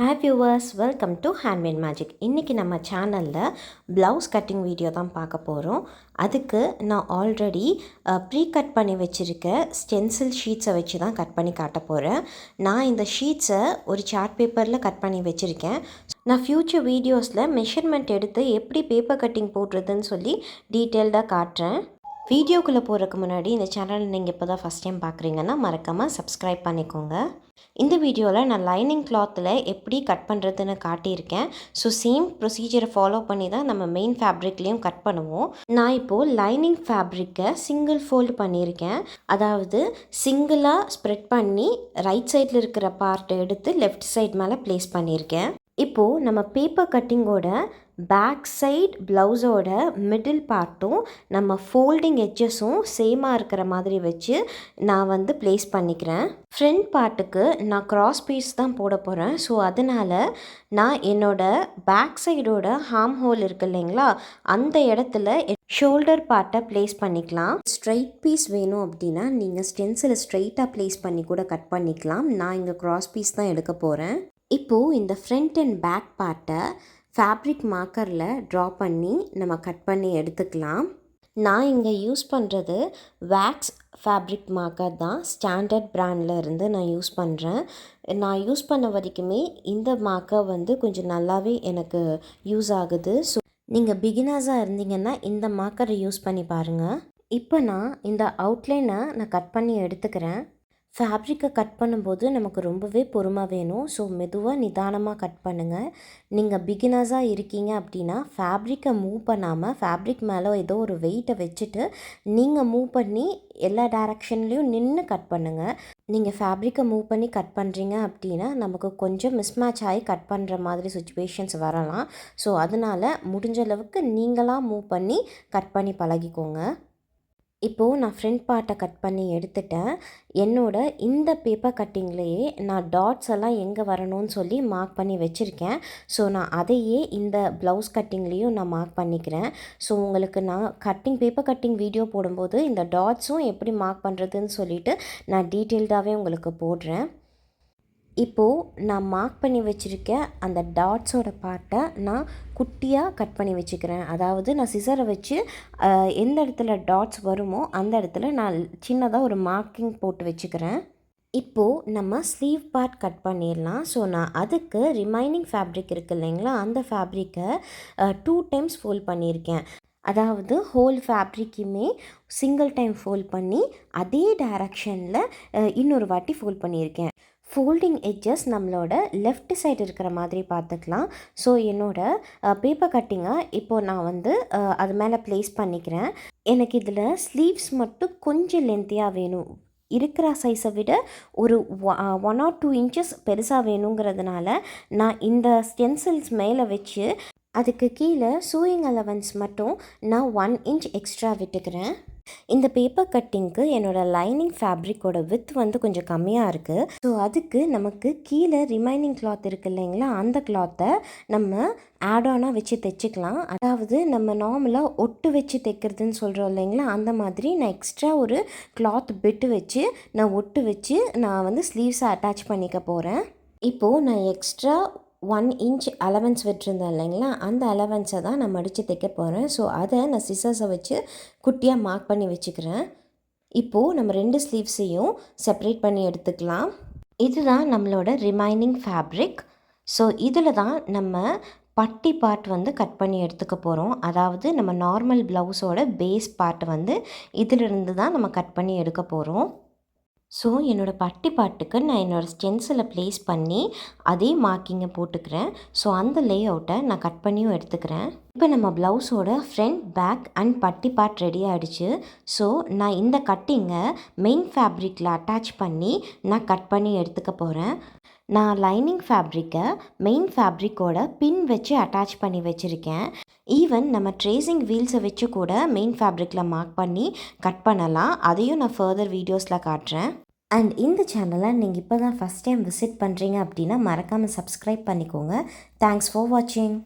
Hi viewers, welcome to Handmade Magic. இன்றைக்கி நம்ம சேனலில் ப்ளவுஸ் கட்டிங் வீடியோ தான் பார்க்க போகிறோம். அதுக்கு நான் ஆல்ரெடி ப்ரீ கட் பண்ணி வச்சுருக்க ஸ்டென்சில் ஷீட்ஸை வச்சு தான் கட் பண்ணி காட்ட போகிறேன். நான் இந்த ஷீட்ஸை ஒரு சார்ட் பேப்பரில் கட் பண்ணி வச்சுருக்கேன். நான் ஃப்யூச்சர் வீடியோஸில் மெஷர்மெண்ட் எடுத்து எப்படி பேப்பர் கட்டிங் போடுறதுன்னு சொல்லி டீட்டெயில்டாக காட்டுறேன். வீடியோக்குள்ளே போகிறதுக்கு முன்னாடி இந்த சேனல் நீங்கள் இப்போ தான் ஃபஸ்ட் டைம் பார்க்குறீங்கன்னா மறக்காமல் சப்ஸ்கிரைப் பண்ணிக்கோங்க. இந்த வீடியோவில் நான் லைனிங் கிளாத்தில் எப்படி கட் பண்ணுறதுன்னு காட்டியிருக்கேன். ஸோ சேம் ப்ரொசீஜரை ஃபாலோ பண்ணி தான் நம்ம மெயின் ஃபேப்ரிக்லேயும் கட் பண்ணுவோம். நான் இப்போது லைனிங் ஃபேப்ரிக்கை சிங்கிள் ஃபோல்டு பண்ணியிருக்கேன். அதாவது சிங்கிளாக ஸ்ப்ரெட் பண்ணி ரைட் சைடில் இருக்கிற பார்ட்டை எடுத்து லெஃப்ட் சைட் மேலே ப்ளேஸ் பண்ணியிருக்கேன். இப்போது நம்ம பேப்பர் கட்டிங்கோட பேக் சைட் ப்ளவுஸோட மிடில் பார்ட்டும் நம்ம ஃபோல்டிங் எட்ஜஸும் சேமாக இருக்கிற மாதிரி வச்சு நான் ப்ளேஸ் பண்ணிக்கிறேன். ஃப்ரண்ட் பார்ட்டுக்கு நான் கிராஸ் பீஸ் தான் போட போகிறேன். ஸோ அதனால் நான் என்னோடய பேக் சைடோட ஹார்ம் ஹோல் இருக்கு இல்லைங்களா, அந்த இடத்துல ஷோல்டர் பார்ட்டை ப்ளேஸ் பண்ணிக்கலாம். ஸ்ட்ரைட் பீஸ் வேணும் அப்படின்னா நீங்கள் ஸ்டென்சில் ஸ்ட்ரைட்டாக ப்ளேஸ் பண்ணி கூட கட் பண்ணிக்கலாம். நான் இங்கே கிராஸ் பீஸ் தான் எடுக்க போகிறேன். இப்போது இந்த ஃப்ரண்ட் அண்ட் பேக் பார்ட்டை ஃபேப்ரிக் மார்க்கரில் ட்ரா பண்ணி நம்ம கட் பண்ணி எடுத்துக்கலாம். நான் இங்கே யூஸ் பண்ணுறது வேக்ஸ் ஃபேப்ரிக் மார்க்கர் தான். ஸ்டாண்டர்ட் பிராண்டில் இருந்து நான் யூஸ் பண்ணுறேன். நான் யூஸ் பண்ண வரைக்குமே இந்த மார்க்கர் கொஞ்சம் நல்லாவே எனக்கு யூஸ் ஆகுது. ஸோ நீங்கள் பிகினர்ஸாக இருந்தீங்கன்னா இந்த மார்க்கரை யூஸ் பண்ணி பாருங்கள். இப்போ நான் இந்த அவுட்லைனை நான் கட் பண்ணி எடுத்துக்கிறேன். ஃபேப்ரிக்கை கட் பண்ணும்போது நமக்கு ரொம்பவே பொறுமை வேணும். ஸோ மெதுவாக நிதானமாக கட் பண்ணுங்கள். நீங்கள் பிகினர்ஸாக இருக்கீங்க அப்படின்னா ஃபேப்ரிக்கை மூவ் பண்ணாமல் ஃபேப்ரிக் மேலே ஏதோ ஒரு வெயிட்டை வச்சுட்டு நீங்கள் மூவ் பண்ணி எல்லா டைரக்ஷன்லேயும் நின்று கட் பண்ணுங்கள். நீங்கள் ஃபேப்ரிக்கை மூவ் பண்ணி கட் பண்ணுறீங்க அப்படின்னா நமக்கு கொஞ்சம் மிஸ்மேட்ச் ஆகி கட் பண்ணுற மாதிரி சுச்சுவேஷன்ஸ் வரலாம். ஸோ அதனால் முடிஞ்ச அளவுக்கு நீங்களாக மூவ் பண்ணி கட் பண்ணி பழகிக்கோங்க. இப்போது நான் ஃப்ரண்ட் பார்ட்டை கட் பண்ணி எடுத்துட்டேன். இந்த பேப்பர் கட்டிங்லேயே நான் டாட்ஸ் எல்லாம் எங்கே வரணும்னு சொல்லி மார்க் பண்ணி வச்சுருக்கேன். ஸோ நான் அதையே இந்த ப்ளவுஸ் கட்டிங்லேயும் நான் மார்க் பண்ணிக்கிறேன். ஸோ உங்களுக்கு நான் பேப்பர் கட்டிங் வீடியோ போடும்போது இந்த டாட்ஸும் எப்படி மார்க் பண்ணுறதுன்னு சொல்லிவிட்டு நான் டீட்டெயில்டாகவே உங்களுக்கு போடுறேன். இப்போது நான் மார்க் பண்ணி வச்சுருக்க அந்த டாட்ஸோட பார்ட்டை நான் குட்டியாக கட் பண்ணி வச்சுக்கிறேன். அதாவது நான் சிசரை வச்சு எந்த இடத்துல டாட்ஸ் வருமோ அந்த இடத்துல நான் சின்னதாக ஒரு மார்க்கிங் போட்டு வச்சுக்கிறேன். இப்போது நம்ம ஸ்லீவ் பார்ட் கட் பண்ணிடலாம். ஸோ நான் அதுக்கு ரிமைனிங் ஃபேப்ரிக் இருக்குது இல்லைங்களா, அந்த ஃபேப்ரிக்கை 2 டைம்ஸ் ஃபோல்ட் பண்ணியிருக்கேன். அதாவது ஹோல் ஃபேப்ரிக்குமே சிங்கிள் டைம் ஃபோல்ட் பண்ணி அதே டைரக்ஷனில் இன்னொரு வாட்டி ஃபோல்ட் பண்ணியிருக்கேன். ஃபோல்டிங் எட்ஜஸ் நம்மளோட லெஃப்ட் சைடு இருக்கிற மாதிரி பார்த்துக்கலாம். ஸோ என்னோடய பேப்பர் கட்டிங்கை இப்போது நான் அது மேலே ப்ளேஸ் பண்ணிக்கிறேன். எனக்கு இதில் ஸ்லீவ்ஸ் மட்டும் கொஞ்சம் லென்த்தியாக வேணும். இருக்கிற சைஸை விட ஒரு 1 or 2 inches பெருசாக வேணுங்கிறதுனால நான் இந்த ஸ்டென்சில்ஸ் மேலே வச்சு அதுக்கு கீழே சூயிங் அலவன்ஸ் மட்டும் நான் 1 inch எக்ஸ்ட்ரா விட்டுக்கிறேன். இந்த பேப்பர் கட்டிங்க்கு என்னோடய லைனிங் ஃபேப்ரிக்கோட வித் கொஞ்சம் கம்மியாக இருக்குது. ஸோ அதுக்கு நமக்கு கீழே ரிமைனிங் கிளாத் இருக்குது இல்லைங்களா, அந்த கிளாத்தை நம்ம ஆடானாக வச்சு தைச்சிக்கலாம். அதாவது நம்ம நார்மலாக ஒட்டு வச்சு தைக்கிறதுன்னு சொல்கிறோம் இல்லைங்களா, அந்த மாதிரி நான் எக்ஸ்ட்ரா ஒரு கிளாத் பிட்டு வச்சு நான் ஒட்டு வச்சு நான் ஸ்லீவ்ஸை அட்டாச் பண்ணிக்க போகிறேன். இப்போது நான் எக்ஸ்ட்ரா 1 inch அலவன்ஸ் விட்டுருந்தேன் இல்லைங்களா, அந்த அலவன்ஸை தான் நான் மடித்து தைக்க போகிறேன். ஸோ அதை நான் சிசர்ஸை வச்சு குட்டியாக மார்க் பண்ணி வச்சுக்கிறேன். இப்போது நம்ம 2 ஸ்லீவ்ஸையும் செப்பரேட் பண்ணி எடுத்துக்கலாம். இதுதான் நம்மளோட ரிமைனிங் ஃபேப்ரிக். ஸோ இதில் தான் நம்ம பட்டி பார்ட் கட் பண்ணி எடுத்துக்க போகிறோம். அதாவது நம்ம நார்மல் ப்ளவுஸோட பேஸ் பார்ட் இதிலிருந்து தான் நம்ம கட் பண்ணி எடுக்க போகிறோம். ஸோ என்னோடய பட்டி பாட்டுக்கு நான் என்னோடய ஸ்டென்சிலை ப்ளேஸ் பண்ணி அதே மார்க்கிங்கை போட்டுக்கிறேன். ஸோ அந்த லே அவுட்டை நான் கட் பண்ணியும் எடுத்துக்கிறேன். இப்போ நம்ம ப்ளவுஸோட ஃப்ரண்ட், பேக் அண்ட் பட்டி பார்ட் ரெடி ஆகிடுச்சு. ஸோ நான் இந்த கட்டிங்கை மெயின் ஃபேப்ரிக்கில் அட்டாச் பண்ணி நான் கட் பண்ணி எடுத்துக்க போகிறேன். நான் லைனிங் ஃபேப்ரிக்கை மெயின் ஃபேப்ரிக்கோட பின் வச்சு அட்டாச் பண்ணி வச்சுருக்கேன். ஈவன் நம்ம ட்ரேசிங் வீல்ஸை வச்சு கூட மெயின் ஃபேப்ரிக்கில் மார்க் பண்ணி கட் பண்ணலாம். அதையும் நான் ஃபர்தர் வீடியோஸில் காட்டுறேன். அண்ட் இந்த சேனலை நீங்கள் இப்போ தான் ஃபஸ்ட் டைம் விசிட் பண்ணுறீங்க அப்படின்னா மறக்காமல் சப்ஸ்கிரைப் பண்ணிக்கோங்க. தேங்க்ஸ் ஃபார் வாட்சிங்.